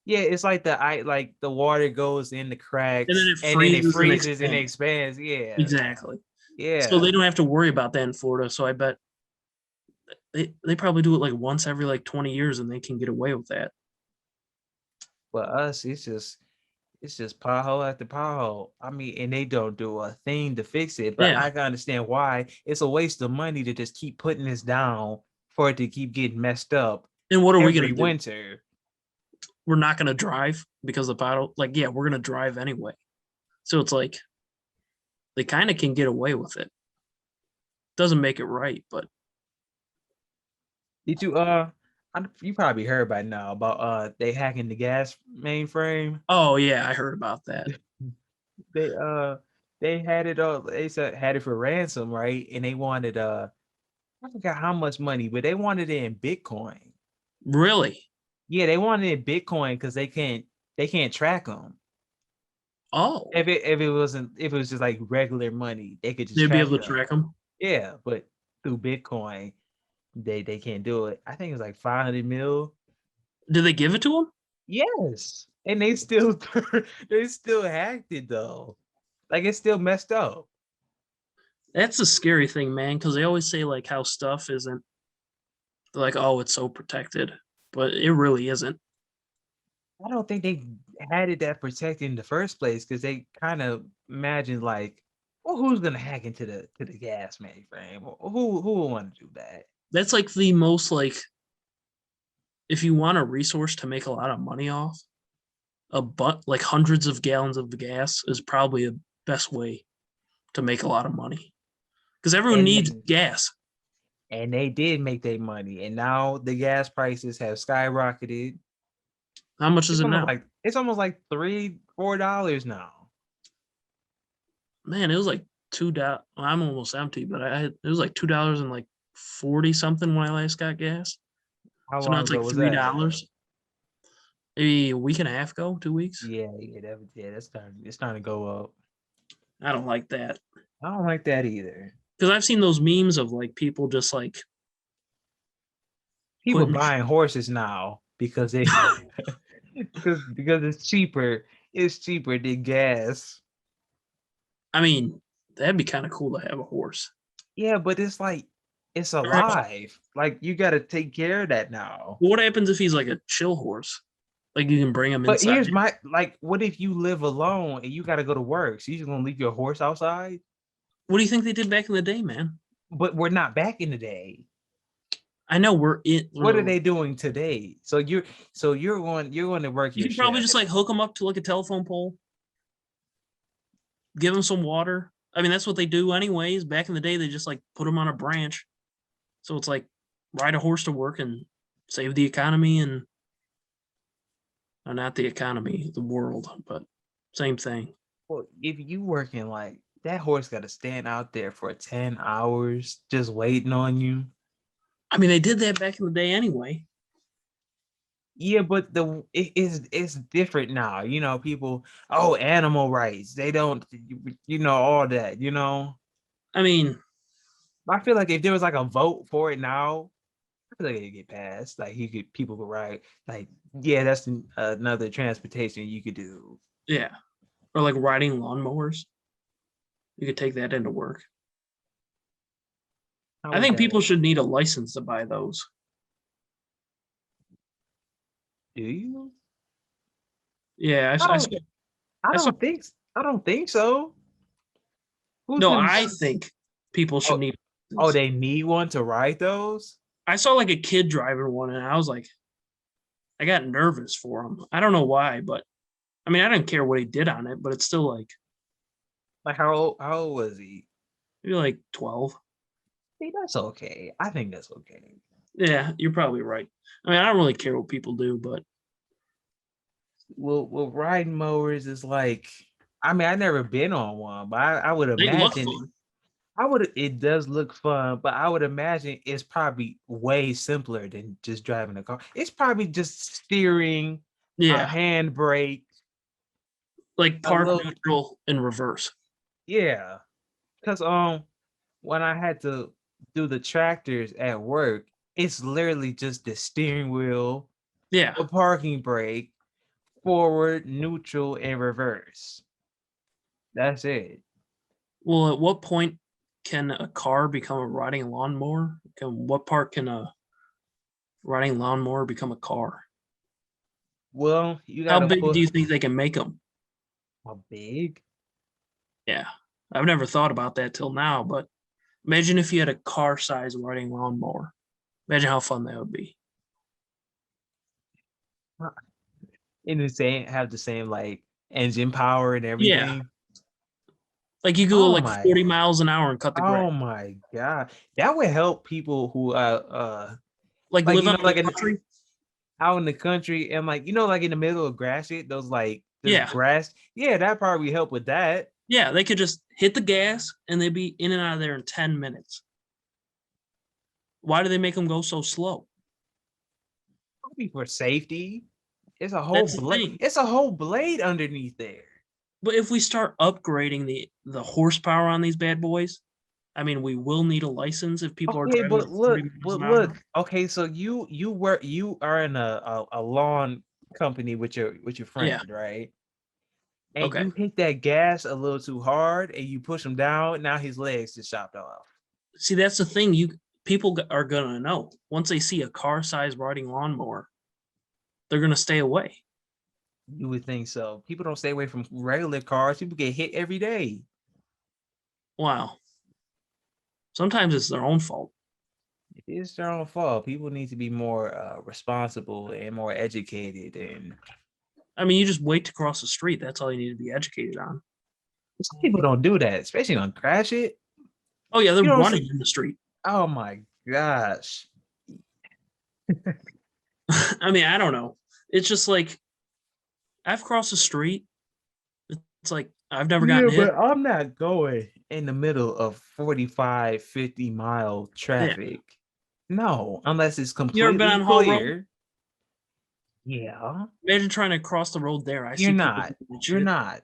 Yeah, it's like the water goes in the and then cracks it and then it freezes and freezes and expands. expands. Yeah, Exactly. So yeah. they don't have to worry about that in Florida. So I bet they probably do it like once every like 20 years and they can get away with that. For us, it's just pothole after pothole. I mean, and they don't do a thing to fix it. But Yeah. I can understand why. It's a waste of money to just keep putting this down for it to keep getting messed up And what are we every going to do? winter. We're not going to drive because the bottle, like, yeah, we're going to drive anyway. So it's like they kind of can get away with it. Doesn't make it right, but Did you you probably heard by now about they hacking the gas mainframe. oh, yeah, I heard about that. They they had it all they said had it for ransom, right? And they wanted I forgot how much money, but they wanted it in Bitcoin. Really? Yeah, they wanted it in Bitcoin because they can't track them. Oh, If it wasn't if it was just like regular money, they could just they'd be track able to them. track them. Yeah, but through Bitcoin, they can't do it. I think it's like 500 mil. Did they give it to them? Yes, and they still they still hacked it though. Like it's still messed up. That's a scary thing, man, because they always say like how stuff isn't like, oh, it's so protected, but it really isn't. I don't think they had it that protected in the first place because they kind of imagined like, well, who's gonna hack into the gas mainframe? Who will want to do that? That's like the most like if you want a resource to make a lot of money off, like hundreds of gallons of gas is probably the best way to make a lot of money because everyone And needs gas. they did make their money, and now the gas prices have skyrocketed. How much is it now? It's almost like $3-4 now. Man, it was like $2. Well, I'm almost empty, but it was like $2 and like 40 something when I last got gas. How So now long it's ago like was that? $3. Maybe a week and a half ago, 2 weeks. Yeah, that's starting. It's starting to go up. I don't like that I don't like that either. because I've seen those memes of like people just like People putting. buying horses now because they because it's cheaper. It's cheaper than gas. I mean, that'd be kind of cool to have a horse. Yeah, but it's like it's All right. alive. Like you got to take care of that now. What happens if he's like a chill horse? Like you can bring him But inside. here's my like, what if you live alone and you got to go to work? So you just gonna leave your horse outside? What do you think they did back in the day, man? But we're not back in the day. I know we're in. What are they doing today? So you're going to work You your can probably shift. just like hook them up to like a telephone pole, give them some water. I mean, that's what they do anyways. Back in the day, they just like put them on a branch. So it's like ride a horse to work and save the economy and not the economy, the world, but same thing. Well, if you working like that horse got to stand out there for 10 hours just waiting on you. I mean, they did that back in the day anyway. Yeah, but it's different now. You know, people, oh, animal rights. They don't, all that, I mean, I feel like if there was like a vote for it now, I feel like it'd get passed. Like people could ride. Like, yeah, that's another transportation you could do. yeah. Or like riding lawnmowers. You could take that into work. How I would think that people work? should need a license to buy those. Do you? Yeah, I don't. I I saw. don't think. I don't think so. Who's No, gonna? I think people should Oh, need. oh, they need one to ride those. I saw like a kid driving one, and I was like, I got nervous for him. I don't know why, but I mean, I didn't care what he did on it, but it's still like Like how old was he? maybe like 12. See, that's okay. I think that's okay. Yeah, you're probably right. I mean, I don't really care what people do, but Well, riding mowers is like. I mean, I never been on one, but I would they look imagine fun. it does look fun, but I would imagine it's probably way simpler than just driving a car. It's probably just steering, a Yeah, handbrake, like a park little, neutral and reverse. yeah. Because when I had to do the tractors at work, it's literally just the steering wheel, Yeah. the parking brake, forward, neutral, and reverse. That's it. Well, at what point can a car become a riding lawnmower? What part can a riding lawnmower become a car? Well, you How gotta big do put you think they can make them? a big. Yeah, I've never thought about that till now, but imagine if you had a car-sized riding lawnmower. Imagine how fun that would be. In the same have the same like engine power and Yeah, everything. like you go Oh like my 40 miles an hour and cut the grass. oh my god. That would help people who Like like live out in like the country. out in the country and like like in the middle of grass shit, those like this Yeah, grass. Yeah, that probably help with that. yeah, they could just hit the gas and they'd be in and out of there in 10 minutes. Why do they make them go so slow? Probably for safety. That's the thing. It's a whole blade underneath there. But if we start upgrading the horsepower on these bad boys, I mean, we will need a license if people are Okay, driving but like 30 look, miles but an hour. look. Okay, so you are in a lawn company with your Yeah. friend, right? And Okay. you hit that gas a little too hard and you push him down, now his legs just chopped off. See, that's the thing. People are gonna know once they see a car-sized riding lawnmower, they're gonna stay away. You would think so. People don't stay away from regular cars. People get hit every day. Wow. Sometimes it's their own fault. It is their own fault. People need to be more responsible and more educated. And I mean, you just wait to cross the street. That's all you need to be educated on. some people don't do that, especially on crash it. Oh yeah, they're You don't see. running in the street. Oh my gosh. I mean, I don't know. It's just like I've crossed the street. It's like I've never gotten Yeah, hit. but I'm not going in the middle of 45, 50-mile Yeah. traffic. No, unless it's You ever been completely on Hall Road? clear. Yeah. Imagine trying to cross the road there. I You're see people not. doing that You're shit. not.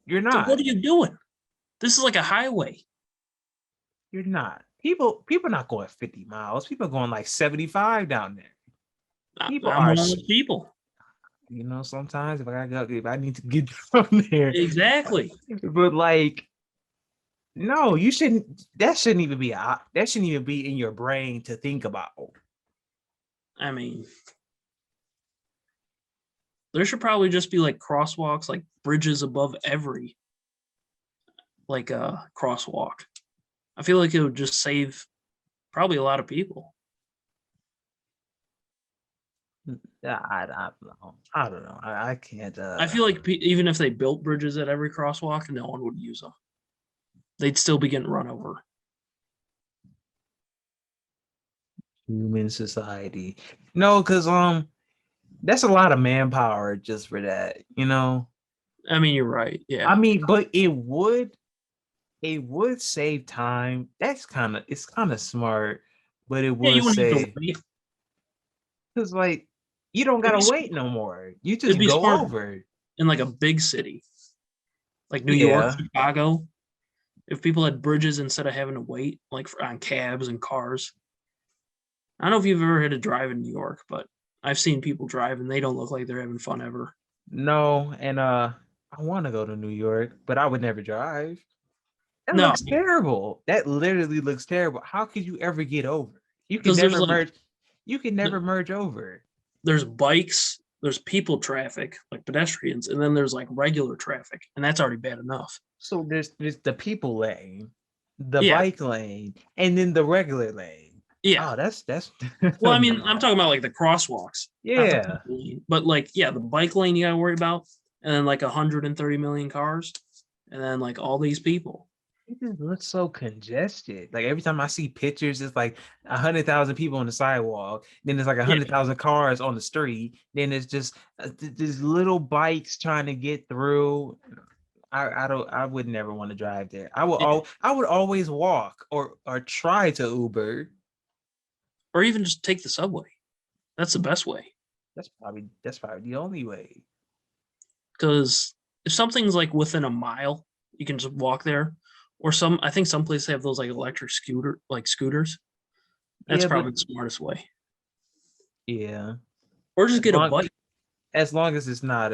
You're So what not. are you doing? This is like a highway. You're not. People not going 50 miles. People are going like 75 down there. People I'm are, one of those people. sometimes if I need to get down there. Exactly. But like, no, you shouldn't. That shouldn't even be that shouldn't even be in your brain to think about. I mean, there should probably just be like crosswalks, like bridges above every like crosswalk. I feel like it would just save probably a lot of people. I don't know. I don't know. I can't. I feel like even if they built bridges at every crosswalk, no one would use them. They'd still be getting run over. Human society. No, because that's a lot of manpower just for that, you know. I mean, you're right. I Yeah. mean, but it would save time. It's kind of smart, but it Yeah, you would wouldn't have to say wait. because like you don't It'd gotta be, wait no more. You it'd just be go smart over. in like a big city, like New York, Yeah. Chicago. If people had bridges instead of having to wait, like on cabs and cars. I don't know if you've ever had to drive in New York, but I've seen people drive and they don't look like they're having fun ever. No, and I want to go to New York, but I would never drive. That No, looks terrible. That literally looks terrible. How could you ever get over? You can because there's never like merge. You can never merge over. there's bikes, there's people traffic, like pedestrians, and then there's like regular traffic, and that's already bad enough. So there's the people lane, the Yeah, bike lane, and then the regular lane. yeah. Oh, that's Well, I mean, I'm no. talking about like the crosswalks, not the Yeah. people lane, but like yeah, the bike lane you got to worry about, and then like 130 million cars, and then like all these people. It just looks so congested. Like every time I see pictures, it's like 100,000 people on the sidewalk. Then there's like a Yeah, 100,000 cars on the street. Then it's just these little bikes trying to get through. I don't. I would never want to drive there. yeah. I would always walk or try to Uber. Or even just take the subway. That's the best way. That's probably the only way. Because if something's like within a mile, you can just walk there. Or I think some places have those like electric scooters. That's Yeah, but probably the smartest way. yeah, Or just as get a long bike. as long as it's not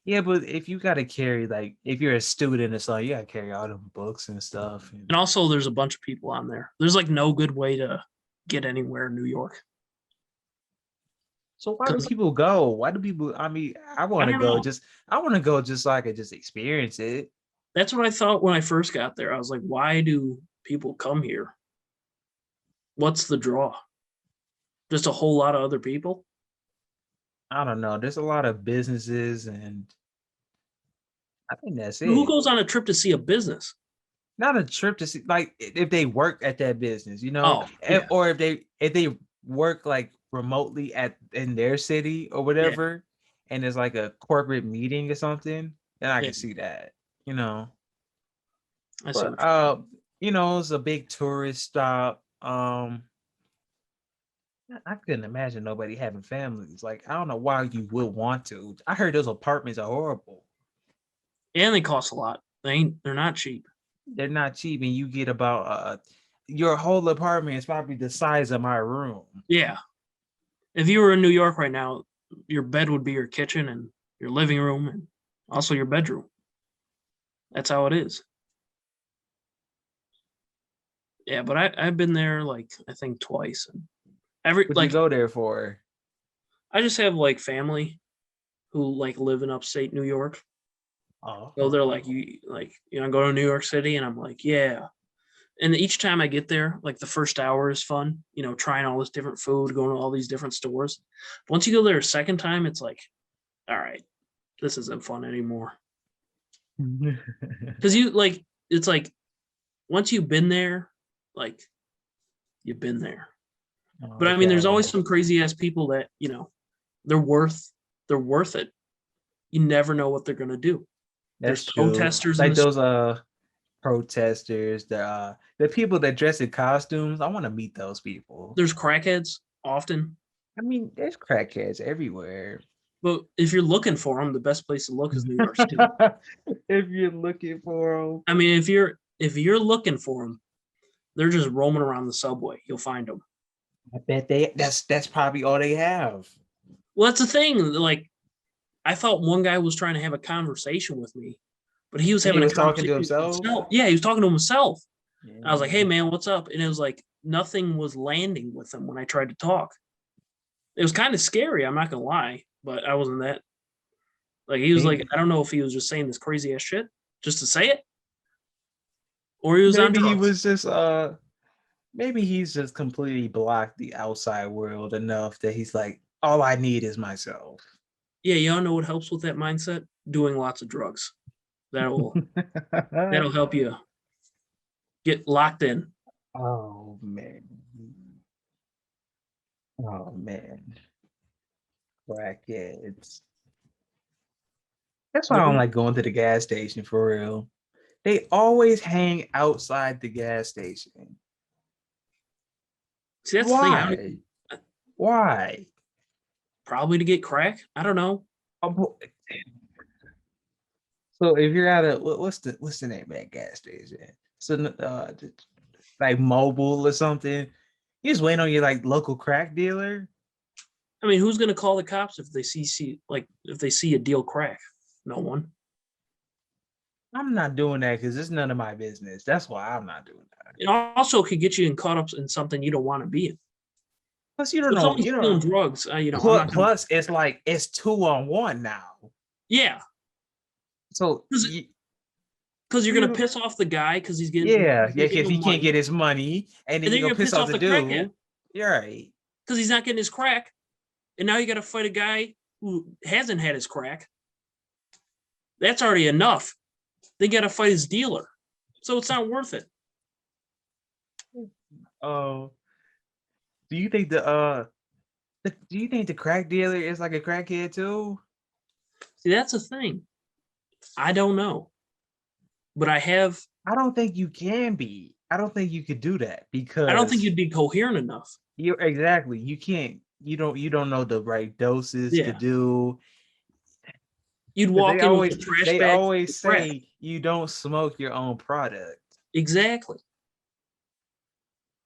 yeah, but if you gotta carry like if you're a student or something, you gotta carry all them books and stuff. And also, there's a bunch of people on there. There's like no good way to get anywhere in New York. So why do Because people go? Why do people? I mean, I I want to don't go. know. I want to go just so I could just experience it. That's what I thought when I first got there. I was like, why do people come here? What's the draw? Just a whole lot of other people? I don't know. There's a lot of businesses, and I think that's Who it. goes on a trip to see a business? Not a trip to see, like if they work at that business, Oh, yeah, or if they work like remotely at in their city or yeah, whatever, and there's like a corporate meeting or something, then I yeah. can see that. You know, I see but what you it's a big tourist stop. I couldn't imagine nobody having families. Like, I don't know why you would want to. I heard those apartments are horrible. and they cost a lot. They're not cheap. They're not cheap, and you get about your whole apartment is probably the size of my room. Yeah. If you were in New York right now, your bed would be your kitchen and your living room and also your bedroom. That's how it is. Yeah, but I've been there like I think twice. And every Would you like go there for? I just have like family who like live in upstate New York. So Oh, they're like, go to New York City, and I'm like, yeah. And each time I get there, like the first hour is fun, trying all this different food, going to all these different stores. Once you go there a second time, it's like, all right, this isn't fun anymore. Because it's like once you've been there, like you've been there. But I mean, there's okay, always some crazy ass people that they're worth they're worth it. You never know what they're gonna do. There's that's true. protesters in Like the those protesters, the people that dress in costumes. I want to meet those people. there's crackheads often. I mean, there's crackheads everywhere. But if you're looking for them, the best place to look is New York City. If you're looking for them, I mean, if you're looking for them, they're just roaming around the subway. You'll find them. I bet that's probably all they have. Well, that's the thing. Like, I thought one guy was trying to have a conversation with me, but he was And he having a was talking conversation to with himself. himself. Yeah, he was talking to himself. I was like, "Hey, Yeah. man, what's up?" And it was like nothing was landing with him when I tried to talk. It was kind of scary. I'm not gonna lie, but I wasn't that. Like, he was like, Maybe I don't know if he was just saying this crazy ass shit just to say it, or he was on maybe he drugs. was just maybe he's just completely blocked the outside world enough that he's like, all I need is myself. Yeah, y'all know what helps with that mindset? Doing lots of drugs. That'll help you get locked in. Oh man. Oh man, crackheads. That's why I don't like going to the gas station for real. They always hang outside the gas station. See, that's the thing. Why? Why? Probably to get crack. I don't know. So if you're at a what's the name of that gas station? So like mobile or something. You just wait on your like local crack dealer. I mean, who's gonna call the cops if they if they see a deal crack? No one. I'm not doing that because it's none of my business. That's why I'm not doing that. It also could get you caught up in something you don't want to be in. Plus, you So don't if know. someone's You stealing know. drugs, I'm not gonna. Plus, it's like it's 2-on-1 now. Yeah, So because you're gonna piss off the guy because he's getting yeah, making because no he can't money, get his money, and then and then you you're go gonna piss piss off off the the crackhead dude. You're right. because he's not getting his crack, and now you got to fight a guy who hasn't had his crack. That's already enough. They got to fight his dealer, so it's not worth it. Oh, do you think do you think the crack dealer is like a crackhead too? See, that's the thing. I don't know, but I don't think you can be. I don't think you could do that I don't think because you'd be coherent enough. you exactly you can't. You don't know the right doses to Yeah, do. you'd Because walk in with a trash they bag always of crack. say you don't smoke your own product. Exactly.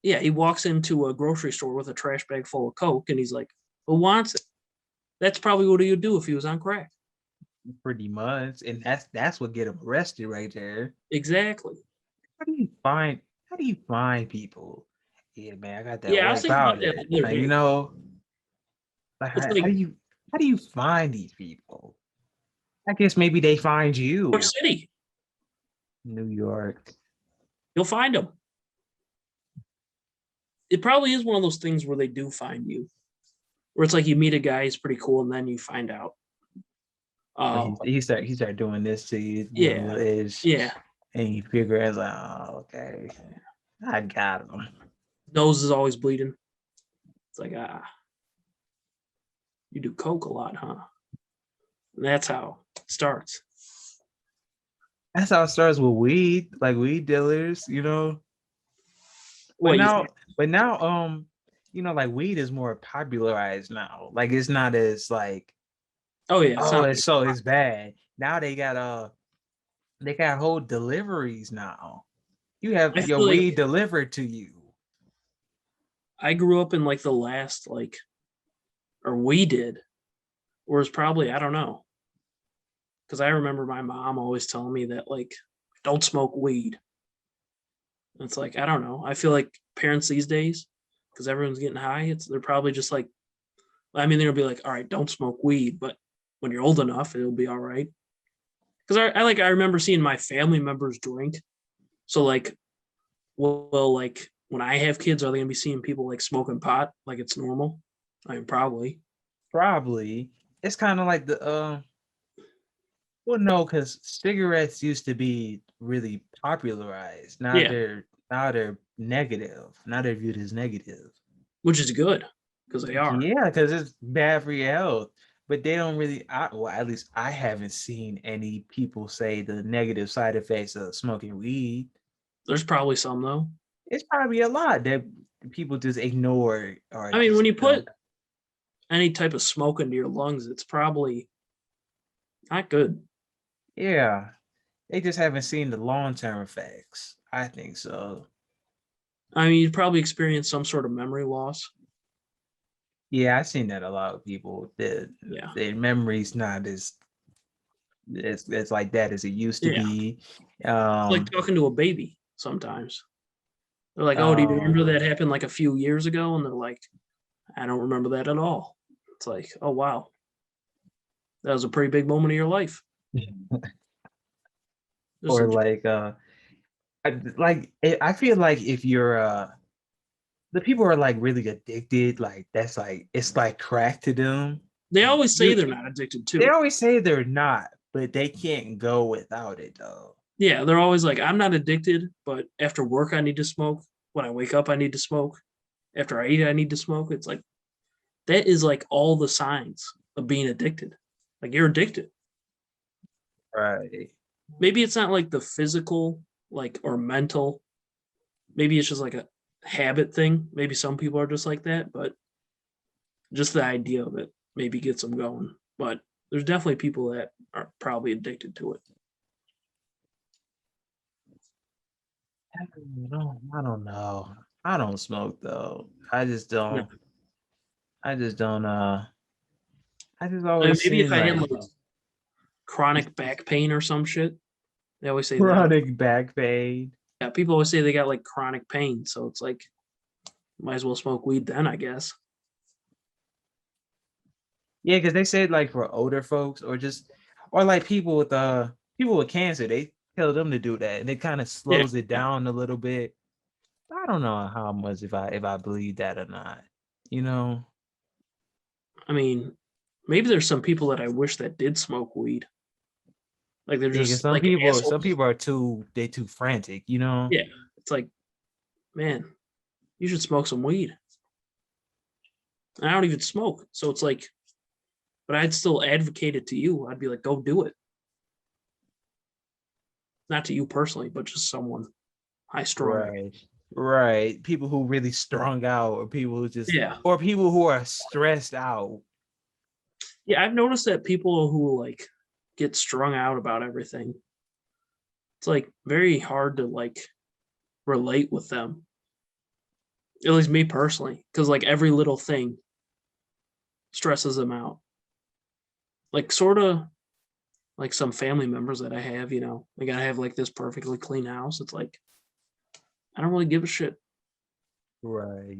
Yeah, he walks into a grocery store with a trash bag full of Coke, and he's like, "Who wants it?" That's probably what he would do if he was on crack. Pretty much, and that's what get him arrested right there. Exactly. How do you find how do you find people? Yeah, man, I got that Yeah, I was white thinking about that powder. the other You day. know, like It's like how do you find these people? I guess maybe they find New York you. City. New York. You'll find them. It probably is one of those things where they do find you, where it's like you meet a guy, he's pretty cool, and then you find out. So Oh, he start doing this to you, you know, yeah, is yeah. and you figure out like, oh, okay, I got him. Nose is always bleeding. It's like, you do coke a lot, huh? And that's how it starts. That's how it starts with weed, like weed dealers, you know. But What you think? you know, like weed is more popularized now. Like it's not as like, Oh yeah, it's oh, not. it's bad. Now they got whole deliveries now. You have I your feel like weed delivered to you. I grew up in like the last or we did, or it's probably I don't know, because I remember my mom always telling me that don't smoke weed. And it's like I don't know. I feel like parents these days, because everyone's getting high, they're probably just like, I mean, they'll be like, all right, don't smoke weed, but when you're old enough, it'll be all right. Because I remember seeing my family members drink. So like when I have kids, are they gonna be seeing people like smoking pot like it's normal? I mean, probably. Probably. It's kind of like the well, no, because cigarettes used to be really popularized. Yeah, Now they're negative. Now they're viewed as negative. which is good because they are. Yeah, because it's bad for your health. But they don't really, well, at least I haven't seen any people say the negative side effects of smoking weed. There's probably some though. It's probably a lot that people just ignore or I mean, just when you don't. put any type of smoke into your lungs, it's probably not good. Yeah, they just haven't seen the long-term effects. I think so. I mean, you'd probably experience some sort of memory loss. Yeah, I've seen that a lot of people. Yeah. Their memory's not as it's like that as it used to Yeah. be. It's like Um, talking to a baby sometimes. They're like, oh, do you uh, remember that happened like a few years ago? And they're like, I don't remember that at all. It's like, oh, wow. That was a pretty big moment of your life. Just or a, like I feel like if you're the people are like really addicted, like that's like it's like crack to them. they always say You they're not addicted they to. always say they're not, but they can't go without it though. Yeah, they're always like, I'm not addicted, but after work, I need to smoke. When I wake up, I need to smoke. After I eat, I need to smoke. It's like, that is like all the signs of being addicted. Like you're addicted. Right. Maybe it's not like the physical, like or mental. Maybe it's just like a habit thing. Maybe some people are just like that, but just the idea of it maybe gets them going. But there's definitely people that are probably addicted to it. I don't know. I don't smoke though. I just No. don't. I just don't. I just I mean, always maybe if seen I had like like chronic back pain or some shit, they always say that. chronic back pain. Yeah, people always say they got like chronic pain, so it's like might as well smoke weed then, I guess. Yeah, because they said like for older folks or like people with cancer, they tell them to do that, and it kind of Yeah, slows it down a little bit. I don't know how much if I believe that or not. You know, I mean, maybe there's some people that I wish that did smoke weed. Like they're yeah, because just like some assholes. people are too frantic. You know, Yeah, it's like, man, you should smoke some weed. And I don't even smoke, so it's like, but I'd still advocate it to you. I'd be like, go do it. Not to you personally, but just someone high strung. right, right. People who really strung out, or people who just, Yeah, or people who are stressed out. yeah. I've noticed that people who like get strung out about everything, it's like very hard to like relate with them. At least me personally, because like every little thing stresses them out. Like sort of like some family members that I have, they gotta have like this perfectly clean house. It's like I don't really give a shit. Right.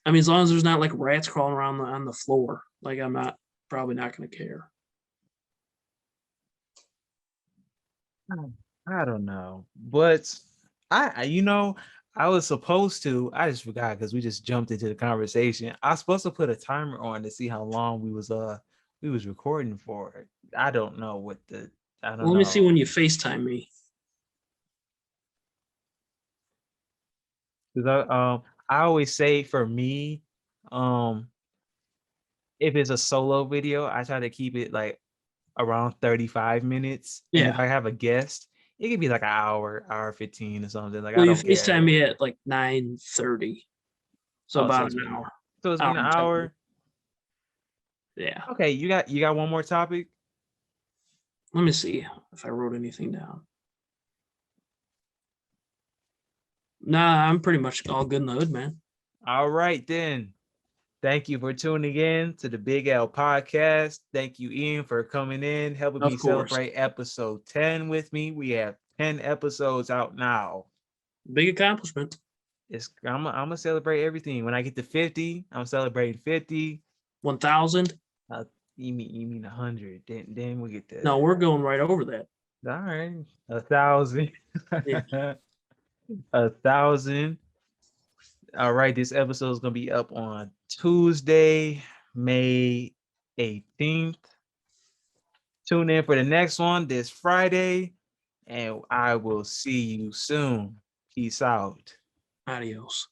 I mean, as long as there's not like rats crawling around on the floor, like I'm not probably not gonna care. I don't know, but you know, I was supposed to. I just forgot because we just jumped into the conversation. I was supposed to put a timer on to see how long we was recording for. I don't know what the I Well, don't let me see know when you FaceTime me. because I always say for me, um if it's a solo video, I try to keep it like around 35 minutes, and if Yeah. I have a guest, it could be like an hour 15 or something. Like I Well, you don't care. FaceTime me at like 9:30, so Oh, about an hour, so it's hour been an and 10 minutes. hour. Yeah. Okay, you got one more topic? Let me see if I wrote anything down. Nah, I'm pretty much all good in the hood, man. All right then. Thank you for tuning in to the Big L podcast. Thank you, Ian, for coming in, helping me Of course. celebrate episode 10 with me. We have 10 episodes out now. Big accomplishment. I'm gonna celebrate everything. When I get to 50, I'm celebrating 50. 1,000. Uh, you mean 100? Then we get to No, we're going right over that. all right, 1,000, Yeah. 1,000. All right, this episode is gonna be up on Tuesday, May 18th. Tune in for the next one this Friday, and I will see you soon. Peace out. Adios.